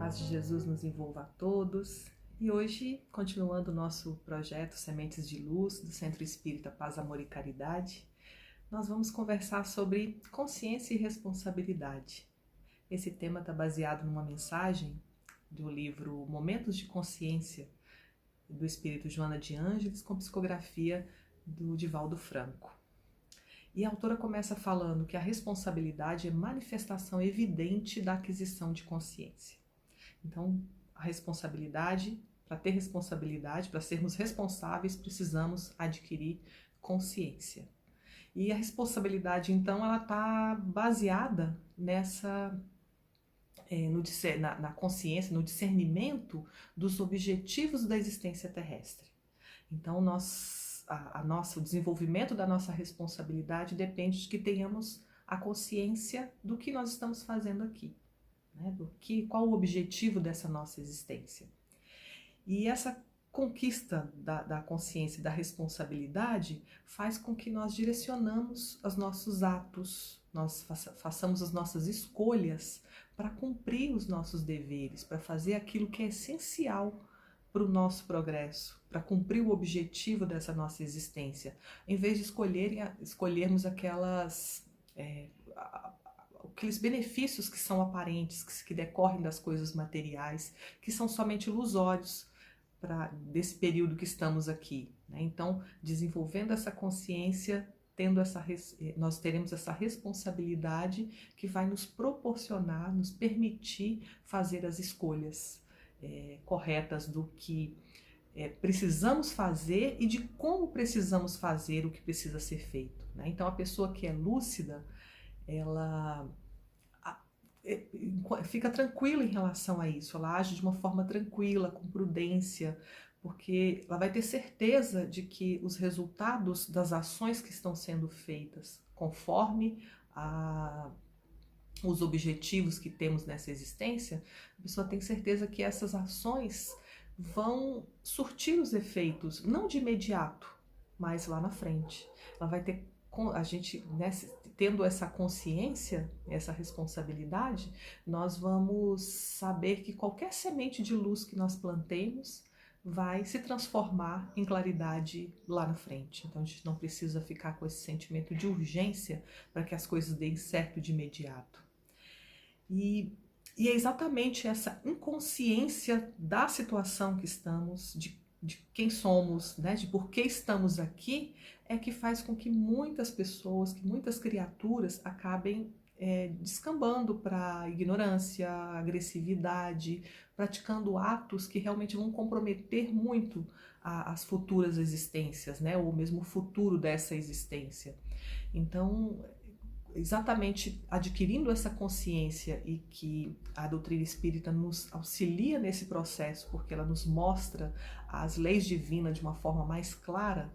paz de Jesus nos envolva a todos. E hoje, continuando o nosso projeto Sementes de Luz, do Centro Espírita Paz, Amor e Caridade, nós vamos conversar sobre consciência e responsabilidade. Esse tema está baseado numa mensagem do livro Momentos de Consciência, do Espírito Joana de Ângeles, com psicografia do Divaldo Franco. E a autora começa falando que a responsabilidade é manifestação evidente da aquisição de consciência. Então, a responsabilidade, para ter responsabilidade, para sermos responsáveis, precisamos adquirir consciência. E a responsabilidade, então, ela está baseada na consciência, no discernimento dos objetivos da existência terrestre. Então, o desenvolvimento da nossa responsabilidade depende de que tenhamos a consciência do que nós estamos fazendo aqui, né? Qual o objetivo dessa nossa existência. E essa conquista da consciência e da responsabilidade faz com que nós direcionamos os nossos atos, nós façamos as nossas escolhas para cumprir os nossos deveres, para fazer aquilo que é essencial para o nosso progresso, para cumprir o objetivo dessa nossa existência, em vez de escolhermos aqueles benefícios que são aparentes, que decorrem das coisas materiais, que são somente ilusórios desse período que estamos aqui, né? Então, desenvolvendo essa consciência, nós teremos essa responsabilidade que vai nos proporcionar, nos permitir fazer as escolhas corretas do que precisamos fazer e de como precisamos fazer o que precisa ser feito, né? Então, a pessoa que é lúcida, ela fica tranquila em relação a isso, ela age de uma forma tranquila, com prudência, porque ela vai ter certeza de que os resultados das ações que estão sendo feitas conforme os objetivos que temos nessa existência, a pessoa tem certeza que essas ações vão surtir os efeitos, não de imediato, mas lá na frente. Ela vai ter, a gente, tendo essa consciência, essa responsabilidade, nós vamos saber que qualquer semente de luz que nós plantemos vai se transformar em claridade lá na frente. Então a gente não precisa ficar com esse sentimento de urgência para que as coisas deem certo de imediato. E é exatamente essa inconsciência da situação que estamos, de quem somos, né, de por que estamos aqui, é que faz com que muitas pessoas, que muitas criaturas acabem descambando para ignorância, agressividade, praticando atos que realmente vão comprometer muito as futuras existências, né, ou mesmo o futuro dessa existência. Então, exatamente adquirindo essa consciência, e que a doutrina espírita nos auxilia nesse processo, porque ela nos mostra as leis divinas de uma forma mais clara.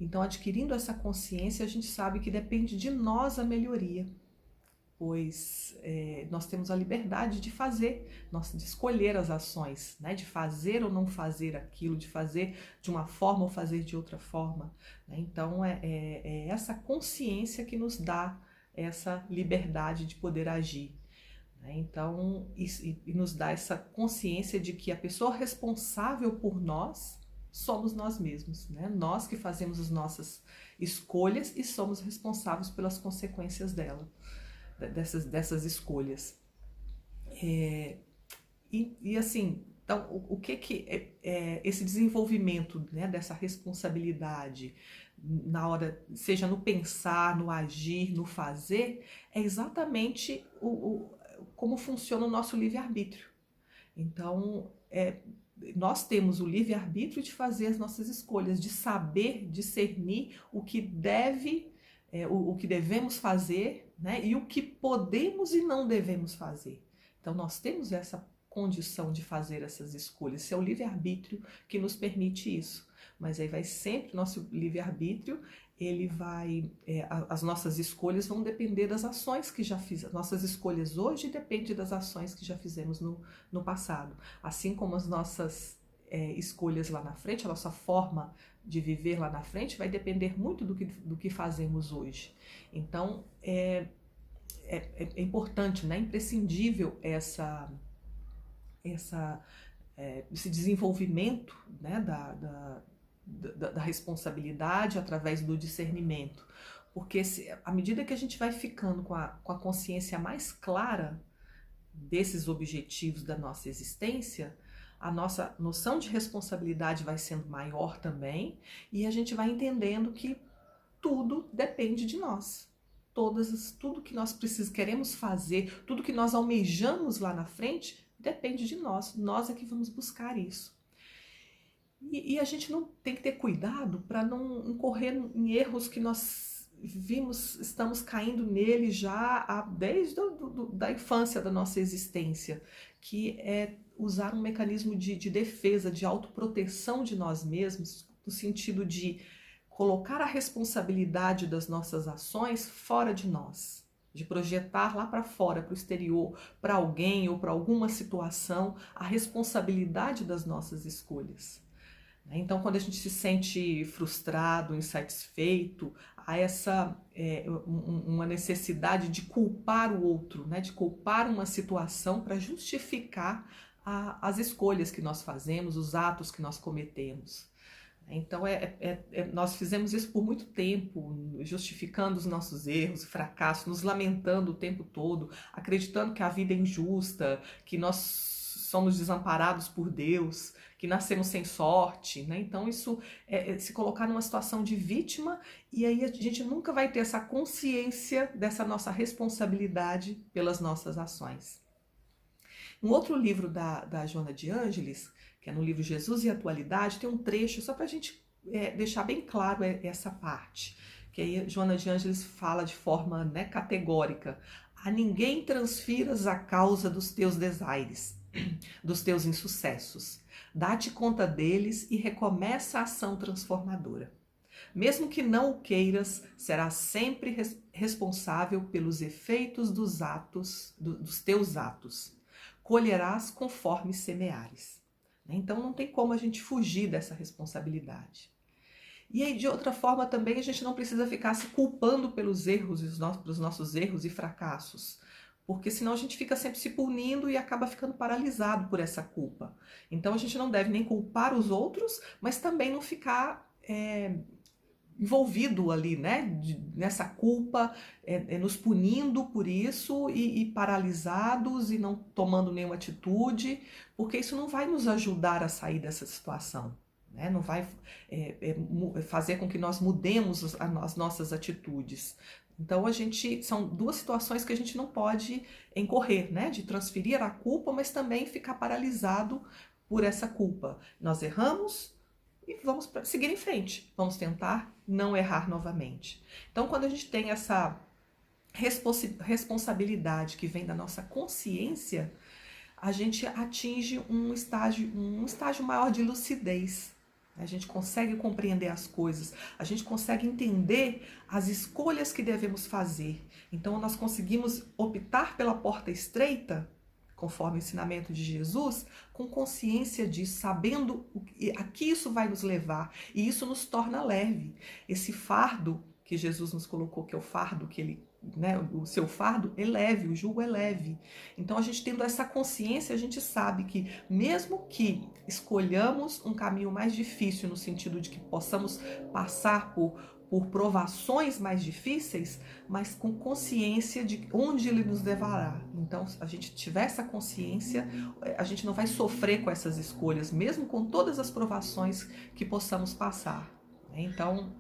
Então, adquirindo essa consciência, a gente sabe que depende de nós a melhoria, pois nós temos a liberdade de fazer, de escolher as ações, né? De fazer ou não fazer aquilo, de fazer de uma forma ou fazer de outra forma, né? Então, é essa consciência que nos dá essa liberdade de poder agir, né? Então, e nos dá essa consciência de que a pessoa responsável por nós somos nós mesmos, né? Nós que fazemos as nossas escolhas e somos responsáveis pelas consequências dessas escolhas. E assim, então, o que esse desenvolvimento, né, dessa responsabilidade na hora, seja no pensar, no agir, no fazer, é exatamente como funciona o nosso livre-arbítrio. Então, nós temos o livre-arbítrio de fazer as nossas escolhas, de saber discernir o que devemos fazer, né, e o que podemos e não devemos fazer. Então, nós temos essa condição de fazer essas escolhas. Esse é o livre-arbítrio que nos permite isso. Mas aí vai sempre, nosso livre-arbítrio, as nossas escolhas vão depender das ações que já fizemos. Nossas escolhas hoje dependem das ações que já fizemos no passado. Assim como as nossas escolhas lá na frente, a nossa forma de viver lá na frente vai depender muito do que fazemos hoje. Então, é importante, né? É imprescindível esse desenvolvimento, né, da responsabilidade através do discernimento. Porque à medida que a gente vai ficando com a consciência mais clara desses objetivos da nossa existência, a nossa noção de responsabilidade vai sendo maior também, e a gente vai entendendo que tudo depende de nós. Tudo que nós queremos fazer, tudo que nós almejamos lá na frente, depende de nós. Nós é que vamos buscar isso. E a gente não tem que ter cuidado para não incorrer em erros que nós estamos caindo nele já desde da infância da nossa existência, que é usar um mecanismo de defesa, de autoproteção de nós mesmos, no sentido de colocar a responsabilidade das nossas ações fora de nós, de projetar lá para fora, para o exterior, para alguém ou para alguma situação, a responsabilidade das nossas escolhas. Então, quando a gente se sente frustrado, insatisfeito, há uma necessidade de culpar o outro, né? De culpar uma situação para justificar as escolhas que nós fazemos, os atos que nós cometemos. Então, nós fizemos isso por muito tempo, justificando os nossos erros, fracassos, nos lamentando o tempo todo, acreditando que a vida é injusta, que nós somos desamparados por Deus, que nascemos sem sorte, né? Então isso é se colocar numa situação de vítima, e aí a gente nunca vai ter essa consciência dessa nossa responsabilidade pelas nossas ações. Um outro livro da Joana de Ângeles, que é no livro Jesus e Atualidade, tem um trecho só para a gente deixar bem claro essa parte, que aí Joana de Ângeles fala de forma, né, categórica: a ninguém transfiras a causa dos teus desaires, dos teus insucessos. Dá-te conta deles e recomeça a ação transformadora. Mesmo que não o queiras, serás sempre responsável pelos efeitos dos teus atos. Colherás conforme semeares. Então não tem como a gente fugir dessa responsabilidade. E aí, de outra forma, também a gente não precisa ficar se culpando pelos nossos erros e fracassos, porque senão a gente fica sempre se punindo e acaba ficando paralisado por essa culpa. Então a gente não deve nem culpar os outros, mas também não ficar envolvido ali, né, nessa culpa, nos punindo por isso e paralisados e não tomando nenhuma atitude, porque isso não vai nos ajudar a sair dessa situação. Não vai fazer com que nós mudemos as nossas atitudes. Então são duas situações que a gente não pode incorrer, né? De transferir a culpa, mas também ficar paralisado por essa culpa. Nós erramos e vamos seguir em frente. Vamos tentar não errar novamente. Então, quando a gente tem essa responsabilidade que vem da nossa consciência, a gente atinge um estágio maior de lucidez. A gente consegue compreender as coisas, a gente consegue entender as escolhas que devemos fazer. Então nós conseguimos optar pela porta estreita, conforme o ensinamento de Jesus, com consciência disso, sabendo a que isso vai nos levar. E isso nos torna leve. Esse fardo que Jesus nos colocou, que é o fardo que ele, né, o seu fardo é leve, o jugo é leve. Então a gente tendo essa consciência, a gente sabe que mesmo que escolhamos um caminho mais difícil, no sentido de que possamos passar por provações mais difíceis, mas com consciência de onde ele nos levará. Então, se a gente tiver essa consciência, a gente não vai sofrer com essas escolhas, mesmo com todas as provações que possamos passar. Então,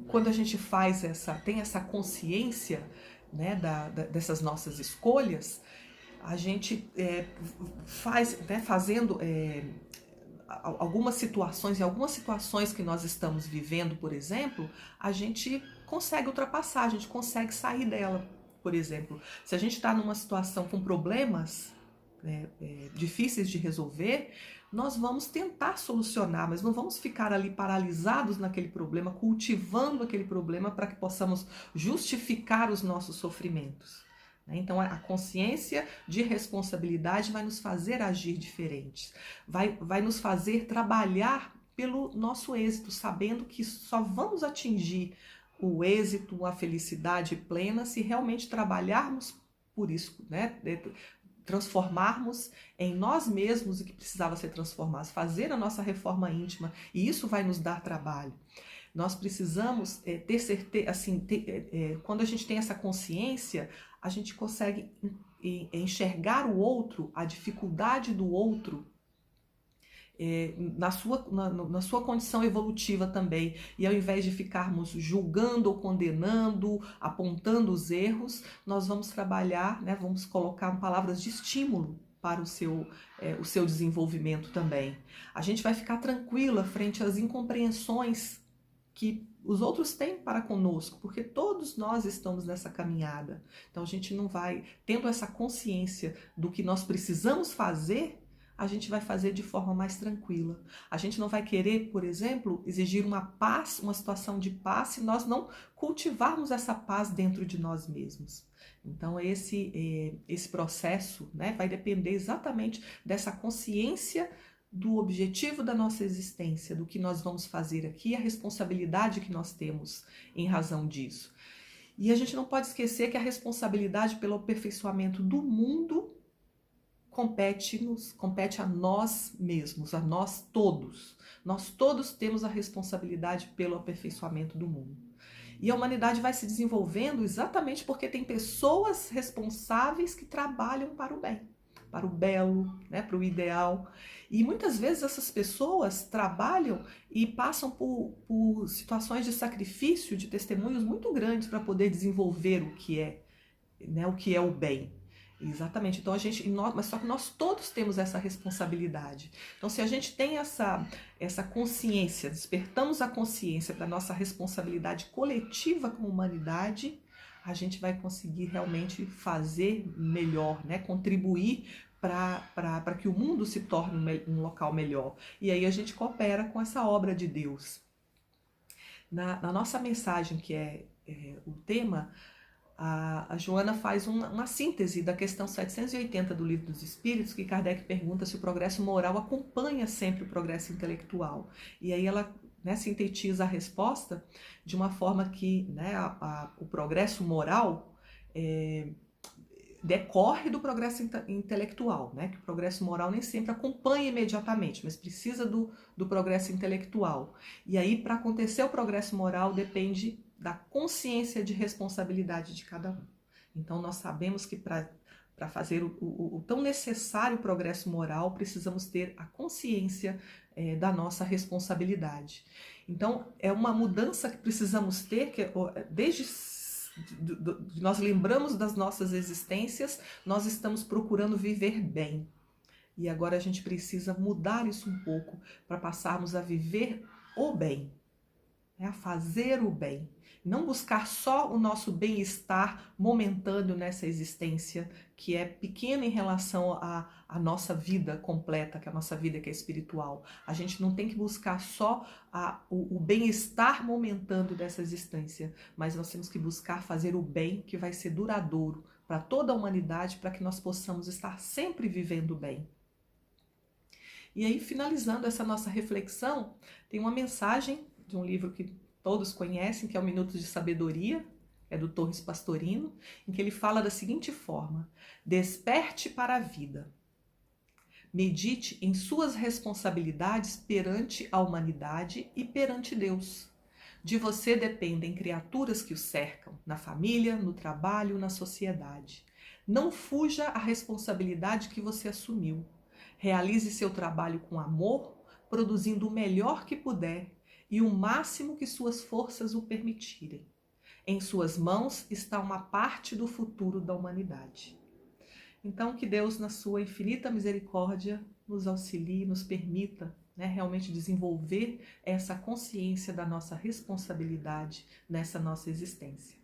quando a gente tem essa consciência, né, dessas nossas escolhas, a gente fazendo algumas situações que nós estamos vivendo, por exemplo, a gente consegue ultrapassar, a gente consegue sair dela. Por exemplo, se a gente está numa situação com problemas difíceis de resolver, nós vamos tentar solucionar, mas não vamos ficar ali paralisados naquele problema, cultivando aquele problema para que possamos justificar os nossos sofrimentos. Então a consciência de responsabilidade vai nos fazer agir diferentes, vai nos fazer trabalhar pelo nosso êxito, sabendo que só vamos atingir o êxito, a felicidade plena, se realmente trabalharmos por isso, né? transformarmos em nós mesmos o que precisava ser transformado, fazer a nossa reforma íntima, e isso vai nos dar trabalho. Nós precisamos ter certeza, assim, quando a gente tem essa consciência, a gente consegue enxergar o outro, a dificuldade do outro, na sua condição evolutiva também. E ao invés de ficarmos julgando ou condenando, apontando os erros, nós vamos trabalhar, né, vamos colocar palavras de estímulo para o seu desenvolvimento também. A gente vai ficar tranquila frente às incompreensões que os outros têm para conosco, porque todos nós estamos nessa caminhada. Então a gente não vai, tendo essa consciência do que nós precisamos fazer, a gente vai fazer de forma mais tranquila. A gente não vai querer, por exemplo, exigir uma paz, uma situação de paz, se nós não cultivarmos essa paz dentro de nós mesmos. Então esse processo, né, vai depender exatamente dessa consciência do objetivo da nossa existência, do que nós vamos fazer aqui, a responsabilidade que nós temos em razão disso. E a gente não pode esquecer que a responsabilidade pelo aperfeiçoamento do mundo compete a nós mesmos, a nós todos. Nós todos temos a responsabilidade pelo aperfeiçoamento do mundo. E a humanidade vai se desenvolvendo exatamente porque tem pessoas responsáveis que trabalham para o bem, para o belo, né, para o ideal. E muitas vezes essas pessoas trabalham e passam por situações de sacrifício, de testemunhos muito grandes para poder desenvolver o que é, né, o que é o bem. Exatamente. Então mas só que nós todos temos essa responsabilidade. Então, se a gente tem essa consciência, despertamos a consciência da nossa responsabilidade coletiva com a humanidade, a gente vai conseguir realmente fazer melhor, né? Contribuir para que o mundo se torne um local melhor. E aí a gente coopera com essa obra de Deus. Na nossa mensagem, que é o tema, a Joana faz uma síntese da questão 780 do Livro dos Espíritos, que Kardec pergunta se o progresso moral acompanha sempre o progresso intelectual. E aí ela, né, sintetiza a resposta de uma forma que, né, o progresso moral decorre do progresso intelectual, né? Que o progresso moral nem sempre acompanha imediatamente, mas precisa do progresso intelectual. E aí, para acontecer o progresso moral, depende da consciência de responsabilidade de cada um. Então, nós sabemos que para fazer o tão necessário progresso moral, precisamos ter a consciência da nossa responsabilidade. Então, é uma mudança que precisamos ter, que desde nós lembramos das nossas existências, nós estamos procurando viver bem. E agora a gente precisa mudar isso um pouco para passarmos a viver o bem, né? A fazer o bem. Não buscar só o nosso bem-estar momentâneo nessa existência, que é pequena em relação à nossa vida completa, que é a nossa vida que é espiritual. A gente não tem que buscar só o bem-estar momentâneo dessa existência, mas nós temos que buscar fazer o bem que vai ser duradouro para toda a humanidade, para que nós possamos estar sempre vivendo bem. E aí, finalizando essa nossa reflexão, tem uma mensagem de um livro que todos conhecem, que é o Minutos de Sabedoria, é do Torres Pastorino, em que ele fala da seguinte forma: desperte para a vida. Medite em suas responsabilidades perante a humanidade e perante Deus. De você dependem criaturas que o cercam, na família, no trabalho, na sociedade. Não fuja à responsabilidade que você assumiu. Realize seu trabalho com amor, produzindo o melhor que puder e o máximo que suas forças o permitirem. Em suas mãos está uma parte do futuro da humanidade. Então, que Deus, na sua infinita misericórdia, nos auxilie, nos permita, né, realmente desenvolver essa consciência da nossa responsabilidade nessa nossa existência.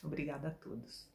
Obrigada a todos.